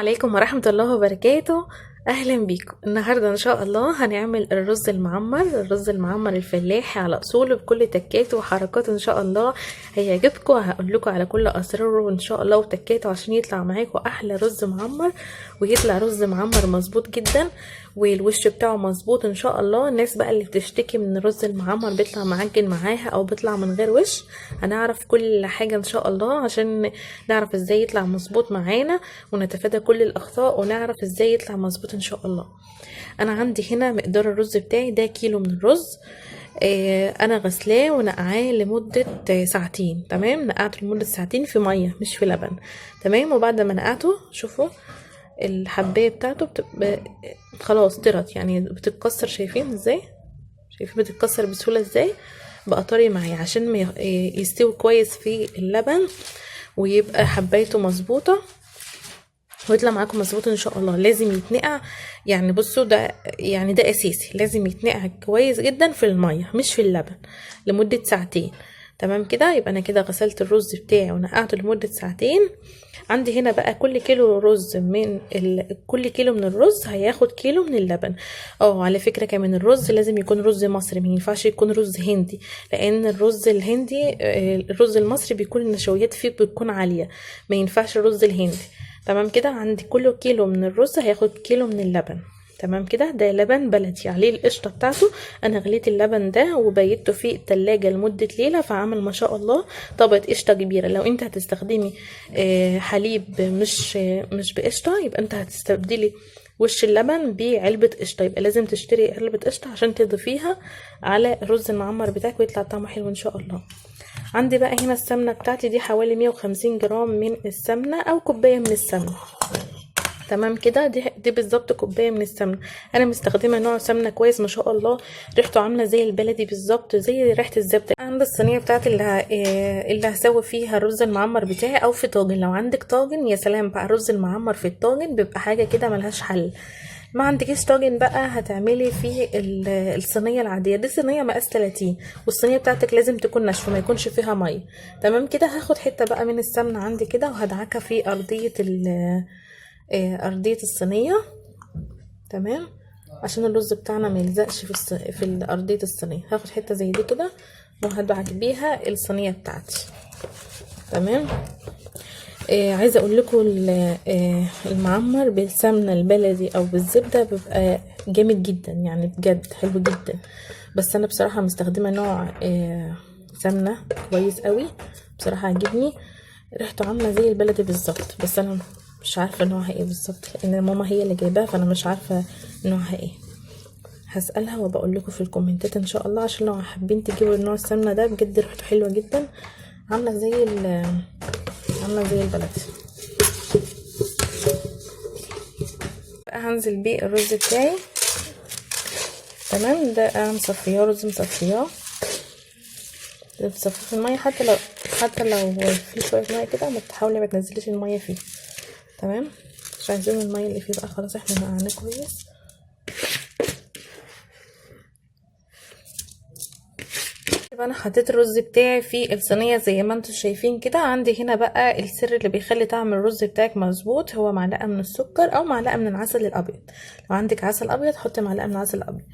عليكم ورحمة الله وبركاته. أهلا بيكم. النهاردة إن شاء الله هنعمل الرز المعمر الفلاحي على أصوله بكل تكاته وحركاته. إن شاء الله هيعجبكم، هقول لكم على كل أسراره إن شاء الله وتكاته عشان يطلع معاكم أحلى رز معمر، ويطلع رز معمر مظبوط جدا والوش بتاعه مظبوط إن شاء الله. الناس بقى اللي بتشتكي من الرز المعمر بيطلع معجن معاها أو بيطلع من غير وش، هنعرف كل حاجة إن شاء الله عشان نعرف إزاي يطلع مظبوط معانا ونتفادى كل الأخطاء ونعرف إزاي يطلع مظبوط ان شاء الله. انا عندي هنا مقدار الرز بتاعي ده كيلو من الرز. انا غسلاه ونقعاه لمده ساعتين. تمام، نقعته لمده ساعتين في ميه مش في لبن. تمام، وبعد ما نقعته شوفوا الحبايه بتاعته بتبقى خلاص طرت، يعني بتتكسر. شايفين ازاي؟ شايفين بتتكسر بسهوله ازاي؟ بقى طري معايا عشان يستوي كويس في اللبن ويبقى حبايته مظبوطه ويطلع معاكم مظبوط ان شاء الله. لازم يتنقع، يعني بصوا ده يعني ده اساسي، لازم يتنقع كويس جدا في الميه مش في اللبن لمده ساعتين. تمام كده، يبقى انا كده غسلت الرز بتاعي ونقعته لمده ساعتين. عندي هنا بقى كل كيلو رز كل كيلو من الرز هياخد كيلو من اللبن. على فكره كمان الرز لازم يكون رز مصري، ما ينفعش يكون رز هندي، لان الرز الهندي الرز المصري بيكون النشويات فيه بتكون عاليه، ما ينفعش الرز الهندي. تمام كده، عندي كل كيلو من الرز هياخد كيلو من اللبن. تمام كده، ده لبن بلدي عليه القشطه بتاعته. انا غليت اللبن ده وبيته في التلاجة لمده ليله، فعمل ما شاء الله طبقه قشطه كبيره. لو انت هتستخدمي حليب مش بقشطه، يبقى انت هتستبدلي وش اللبن بعلبة قشطة. يبقى لازم تشتري علبة قشطة عشان تضيفيها على الرز المعمر بتاعك ويطلع طعمه حلو ان شاء الله. عندي بقى هنا السمنة بتاعتي دي حوالي 150 جرام من السمنة او كوباية من السمنة. تمام كده، دي بالظبط كوبايه من السمنه. انا مستخدمه نوع سمنه كويس ما شاء الله، ريحته عامله زي البلدي بالظبط، زي ريحه الزبده. عند الصينيه بتاعتي اللي هسوي فيها الرز المعمر بتاعي، او في طاجن. لو عندك طاجن يا سلام بقى، الرز المعمر في الطاجن بيبقى حاجه كده ملهاش حل. ما عندكيش طاجن بقى هتعملي فيه الصينيه العاديه دي، صينيه مقاس 30، والصينيه بتاعتك لازم تكون ناشفه ما يكونش فيها ميه. تمام كده، هاخد حته بقى من السمنه عندي كده وهدعكها في ارضيه الصينيه. تمام، عشان الرز بتاعنا ما يلزقش في ارضيه الصينيه. هاخد حته زي دي كده وهدعك بيها الصينيه بتاعتي. تمام. عايزه اقول لكم المعمر بالسمنه البلدي او بالزبده بيبقى جامد جدا، يعني بجد حلو جدا. بس انا بصراحه مستخدمه نوع سمنه كويس قوي، بصراحه عجبني، ريحته عامله زي البلدي بالظبط. بس انا مش عارفه نوعها ايه بالظبط، لان ماما هي اللي جايباها، فانا مش عارفه نوعها ايه. هسالها وبقول لكم في الكومنتات ان شاء الله، عشان لو حابين تجيبوا نوع السمنه ده بجد ريحته حلوه جدا، عامله زي البلدي. بقى هنزل بيه الرز بتاعي. تمام، ده انا مصفياه، رز مصفياه بتصفيه في الميه، حتى لو في شويه ميه كده ما تحاولي ما تنزليش الميه فيه. تمام، مش عايزين الميه اللي فيه بقى، خلاص احنا نقعناه كويس. يبقى انا حطيت الرز بتاعي في الصينيه زي ما انتم شايفين كده. عندي هنا بقى السر اللي بيخلي طعم الرز بتاعك مظبوط، هو معلقه من السكر او معلقه من العسل الابيض. لو عندك عسل ابيض حطي معلقه من العسل الابيض.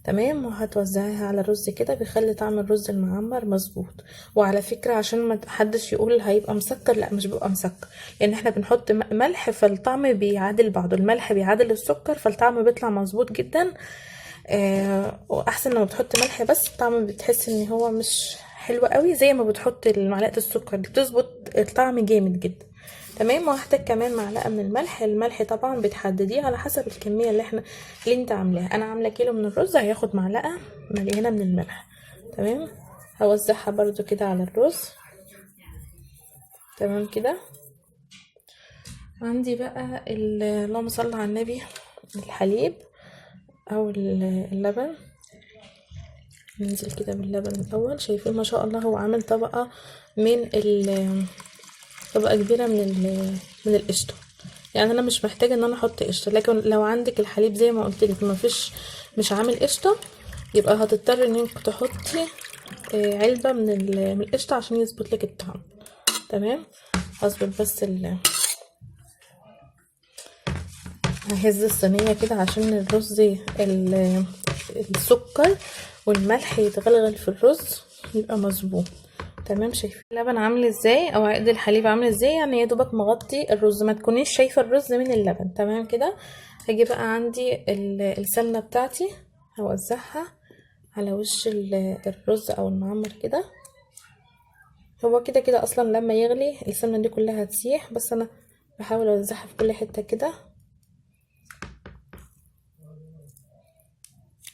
تمام، وهتوزعيها على الرز كده، بيخلي طعم الرز المعمر مظبوط. وعلى فكره عشان ما حدش يقول هيبقى مسكر، لا مش بيبقى مسكر، لان احنا بنحط ملح، فالطعم بيعادل بعضه، الملح بيعادل السكر، فالطعم بيطلع مظبوط جدا. واحسن لما بتحط ملح بس، الطعم بتحس ان هو مش حلو قوي زي ما بتحط معلقه السكر دي، بتظبط الطعم جامد جدا. تمام، وهحتاج كمان معلقه من الملح طبعا بتحدديه على حسب الكميه اللي انت عاملاها. انا عامله كيلو من الرز، هياخد معلقه مليانه من الملح. تمام، هوزعها برضو كده على الرز. تمام كده، عندي بقى اللهم صل على النبي، الحليب او اللبن. ننزل كده باللبن الاول. شايفين ما شاء الله هو عامل طبقه طبقه كبيره من القشطه، يعني انا مش محتاجه ان انا احط قشطه. لكن لو عندك الحليب زي ما قلت لك مش عامل قشطه، يبقى هتضطر انك تحطي علبه من القشطه عشان يظبط لك الطعم. تمام، هظبط بس ههز الصينيه كده عشان الرز السكر والملح يتغلغل في الرز يبقى مظبوط. تمام. شايفين اللبن عامل ازاي او عقد الحليب عامل ازاي؟ يعني يا دوبك مغطي الرز، ما تكونيش شايفه الرز من اللبن. تمام كده. هاجي بقى عندي السمنه بتاعتي، هوزعها على وش الرز او المعمر كده. هو كده كده اصلا لما يغلي السمنه دي كلها هتسيح، بس انا بحاول اوزعها في كل حته كده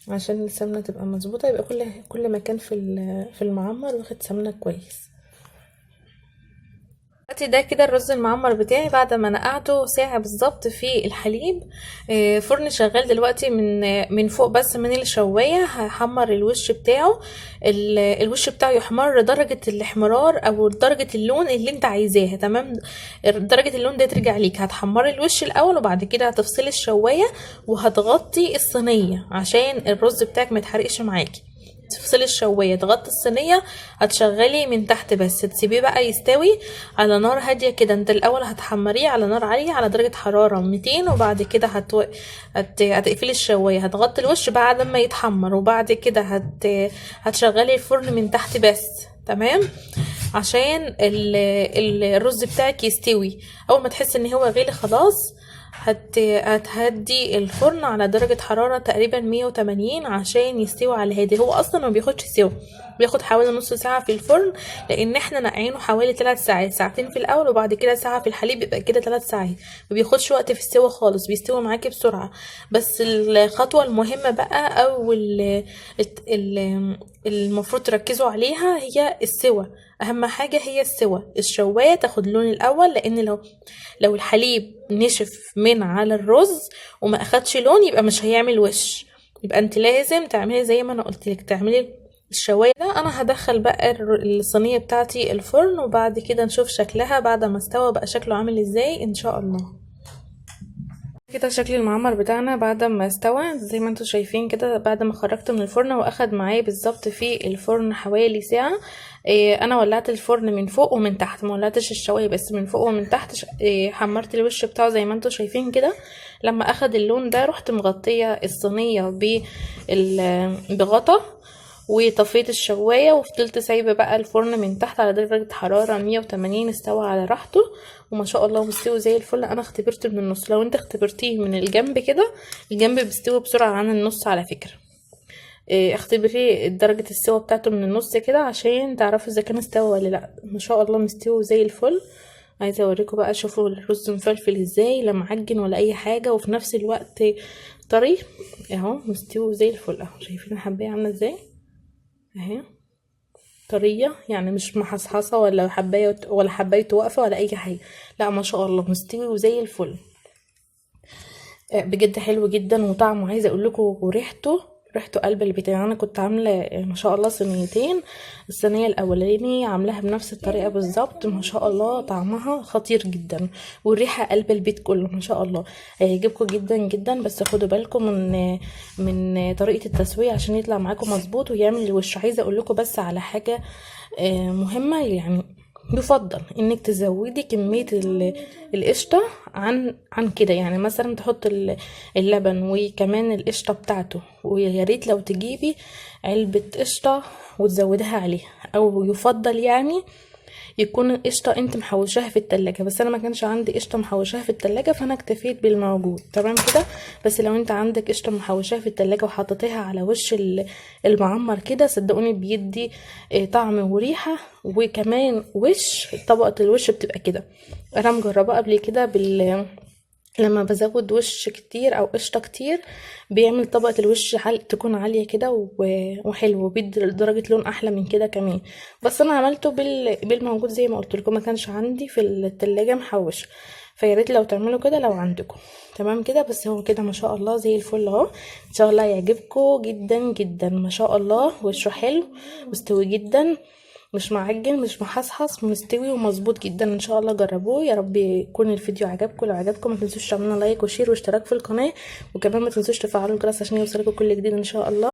عشان السمنه تبقى مظبوطه، يبقى كل مكان في المعمر واخد سمنه كويس. دلوقتي ده كده الرز المعمر بتاعي بعد ما نقعته ساعة بالظبط في الحليب. فرن شغال دلوقتي من فوق بس من الشواية. هحمر الوش بتاعه، الوش بتاعه يحمر درجة الاحمرار او درجة اللون اللي انت عايزاها. تمام. درجة اللون ده ترجع ليك. هتحمري الوش الاول وبعد كده هتفصلي الشواية وهتغطي الصينية عشان الرز بتاعك ما يتحرقش معاكي. تفصلي الشوايه، تغطي الصينيه، هتشغلي من تحت بس، تسيبيه بقى يستوي على نار هاديه كده. انت الاول هتحمريه على نار عاليه على درجه حراره 200، وبعد كده هتقفلي الشوايه، هتغطي الوش بعد ما يتحمر، وبعد كده هتشغلي الفرن من تحت بس. تمام. عشان الرز بتاعك يستوي. اول ما تحس ان هو غلي خلاص هتهدي الفرن على درجة حرارة تقريبا 180 عشان يستوي على هادي. هو اصلا ما بياخدش سوا، بياخد حوالي نص ساعة في الفرن، لان احنا نقعينه حوالي 3 ساعات، ساعتين في الاول وبعد كده ساعة في الحليب، يبقى كده 3 ساعات. ما بياخدش وقت في السوا خالص، بيستوي معاكي بسرعة. بس الخطوة المهمة بقى او المفروض تركزوا عليها هي السوا. اهم حاجة هي السوا. الشواية تاخد لون الاول، لان لو الحليب نشف من على الرز وما اخدش لون يبقى مش هيعمل وش. يبقى انت لازم تعملي زي ما انا قلت لك، تعملي الشوايه ده. انا هدخل بقى الصينيه بتاعتي الفرن وبعد كده نشوف شكلها بعد ما استوى بقى شكله عامل ازاي ان شاء الله. كده شكل المعمر بتاعنا بعد ما استوى زي ما انتوا شايفين كده، بعد ما خرجته من الفرن واخد معايا بالظبط في الفرن حوالي ساعه. انا ولعت الفرن من فوق ومن تحت، ما ولعتش الشوايه بس من فوق ومن تحت. حمرت الوش بتاعه زي ما انتوا شايفين كده. لما اخد اللون ده رحت مغطيه الصينيه بغطا وطفيت الشوايه، وفضلت سايبه بقى الفرن من تحت على درجه حراره 180. استوى على راحته وما شاء الله مستوي زي الفل. انا اختبرته من النص، لو انت اختبرتيه من الجنب كده، الجنب بيستوي بسرعه عن النص على فكره. اختبري درجه السوا بتاعته من النص كده عشان تعرفوا اذا كان استوى ولا لا. ما شاء الله مستوي زي الفل. عايزه اوريكم بقى، شوفوا الرز مفلفل ازاي، لا معجن ولا اي حاجه، وفي نفس الوقت طري اهو، مستوي زي الفل اهو. شايفين الحبايه عامله ازاي اهي، طريه يعني، مش محصحصه ولا حبايه واقفه ولا اي حاجه، لا ما شاء الله مستوي وزي الفل. بجد حلو جدا وطعمه، عايزه اقول لكم ريحته قلب البيت. يعني انا كنت عامله ما شاء الله صينيتين، الصينيه الاولانيه عاملاها بنفس الطريقه بالظبط، ما شاء الله طعمها خطير جدا والريحه قلب البيت كله ما شاء الله. هيعجبكم جدا جدا، بس خدوا بالكم من طريقه التسويه عشان يطلع معاكم مظبوط ويعمل الوش. عايزه اقول لكم بس على حاجه مهمه، يعني يفضل انك تزودي كمية القشطة عن كده. يعني مثلا تحط اللبن وكمان القشطة بتاعته، ويا ريت لو تجيبي علبة قشطة وتزودها عليها، او يفضل يعني يكون القشطه انت محوشاها في التلاجة. بس انا ما كانش عندي قشطه محوشاها في التلاجة فانا اكتفيت بالموجود. تمام كده. بس لو انت عندك قشطه محوشاها في التلاجة وحطيتها على وش المعمر كده، صدقوني بيدي طعم وريحه، وكمان طبقه الوش بتبقى كده. انا مجربه قبل كده لما بزود وش كتير او قشطه كتير بيعمل طبقه الوش تكون عاليه كده وحلو، وبيدي درجه لون احلى من كده كمان. بس انا عملته بالموجود زي ما قلت لكم، ما كانش عندي في التلاجة محوش، فيا ريت لو تعملوا كده لو عندكم. تمام كده. بس هو كده ما شاء الله زي الفل اهو. ان شاء الله يعجبكم جدا جدا. ما شاء الله وشه حلو مستوي جدا، مش معجن مش محصحص، مستوي ومظبوط جدا. ان شاء الله جربوه، يا رب يكون الفيديو عجبكم. لو عجبكم ما تنسوش تعملوا لايك وشير واشتراك في القناه، وكمان ما تنسوش تفعلوا الجرس عشان يوصلكم كل جديد ان شاء الله.